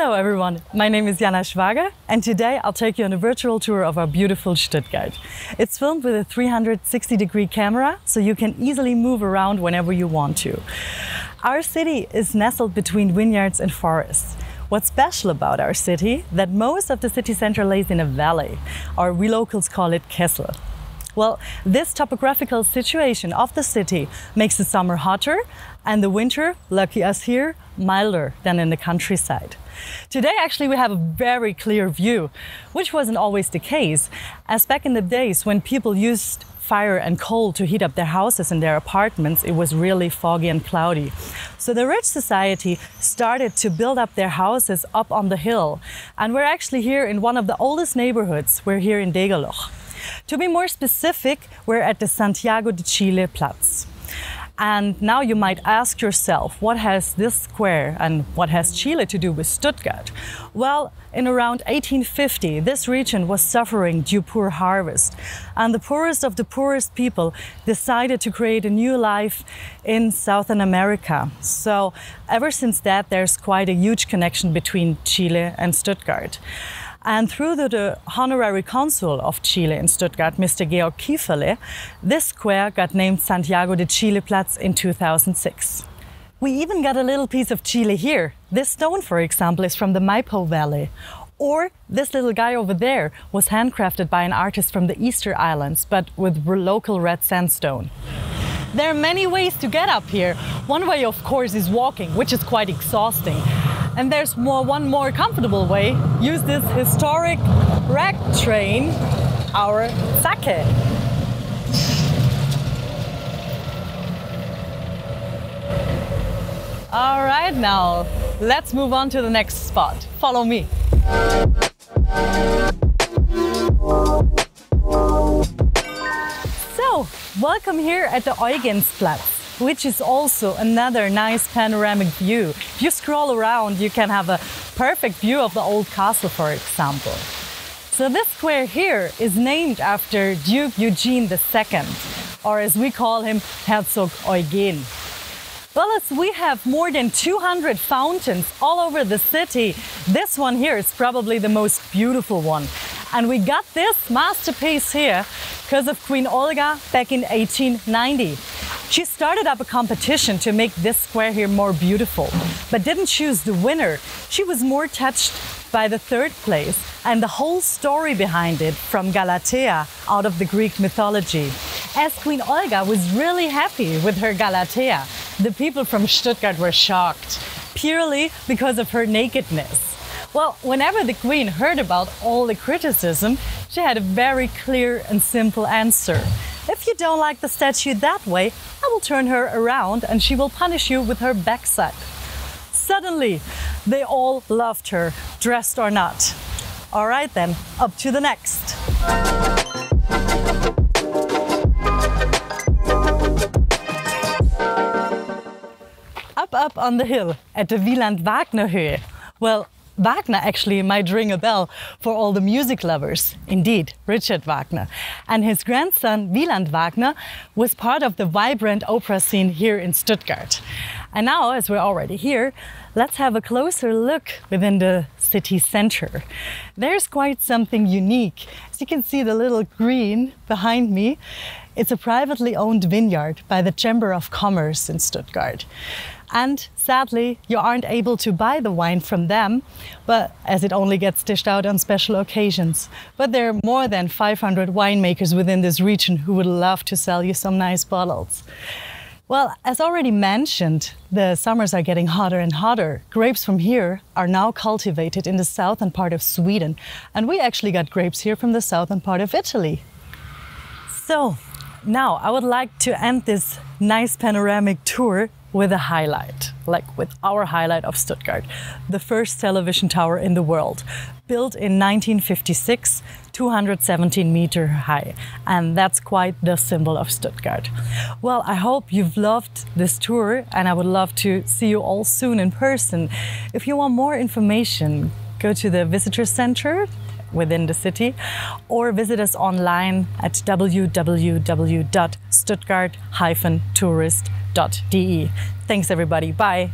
Hello everyone, my name is Jana Schwager and today I'll take you on a virtual tour of our beautiful Stuttgart. It's filmed with a 360-degree camera, so you can easily move around whenever you want to. Our city is nestled between vineyards and forests. What's special about our city? That most of the city center lays in a valley, or we locals call it Kessel. Well, this topographical situation of the city makes the summer hotter and the winter, lucky us here, milder than in the countryside. Today actually we have a very clear view, which wasn't always the case, as back in the days when people used fire and coal to heat up their houses and their apartments, it was really foggy and cloudy. So the rich society started to build up their houses up on the hill. And we're actually here in one of the oldest neighborhoods. We're here in Degerloch. To be more specific, we're at the Santiago-de-Chile-Platz. And now you might ask yourself, what has this square and what has Chile to do with Stuttgart? Well, in around 1850, this region was suffering due poor harvest. And the poorest of the poorest people decided to create a new life in Southern America. So ever since that, there's quite a huge connection between Chile and Stuttgart. And through the honorary consul of Chile in Stuttgart, Mr. Georg Kieferle, this square got named Santiago-de-Chile-Platz in 2006. We even got a little piece of Chile here. This stone, for example, is from the Maipo Valley. Or this little guy over there was handcrafted by an artist from the Easter Islands, but with local red sandstone. There are many ways to get up here. One way, of course, is walking, which is quite exhausting. And there's one more comfortable way. Use this historic rack train, our Sake. All right, now let's move on to the next spot. Follow me. So, welcome here at the Eugensplatz, which is also another nice panoramic view. If you scroll around, you can have a perfect view of the old castle, for example. So this square here is named after Duke Eugene II, or as we call him, Herzog Eugen. Well, as we have more than 200 fountains all over the city, this one here is probably the most beautiful one. And we got this masterpiece here because of Queen Olga back in 1890. She started up a competition to make this square here more beautiful, but didn't choose the winner. She was more touched by the third place and the whole story behind it from Galatea out of the Greek mythology. As Queen Olga was really happy with her Galatea, the people from Stuttgart were shocked, purely because of her nakedness. Well, whenever the Queen heard about all the criticism, she had a very clear and simple answer. If you don't like the statue that way, I will turn her around and she will punish you with her backside. Suddenly, they all loved her, dressed or not. All right then, up to the next. Up on the hill at the Wieland-Wagner-Höhe. Well, Wagner actually might ring a bell for all the music lovers. Indeed, Richard Wagner. And his grandson, Wieland Wagner, was part of the vibrant opera scene here in Stuttgart. And now, as we're already here, let's have a closer look within the city center. There's quite something unique. As you can see the little green behind me, it's a privately owned vineyard by the Chamber of Commerce in Stuttgart. And sadly, you aren't able to buy the wine from them, but as it only gets dished out on special occasions. But there are more than 500 winemakers within this region who would love to sell you some nice bottles. Well, as already mentioned, the summers are getting hotter and hotter. Grapes from here are now cultivated in the southern part of Sweden. And we actually got grapes here from the southern part of Italy. So now I would like to end this nice panoramic tour with a highlight, like with our highlight of Stuttgart, the first television tower in the world, built in 1956, 217 meters high, and that's quite the symbol of Stuttgart. Well, I hope you've loved this tour, and I would love to see you all soon in person. If you want more information, go to the visitor center within the city, or visit us online at www.stuttgart-tourist.de. Thanks everybody, bye!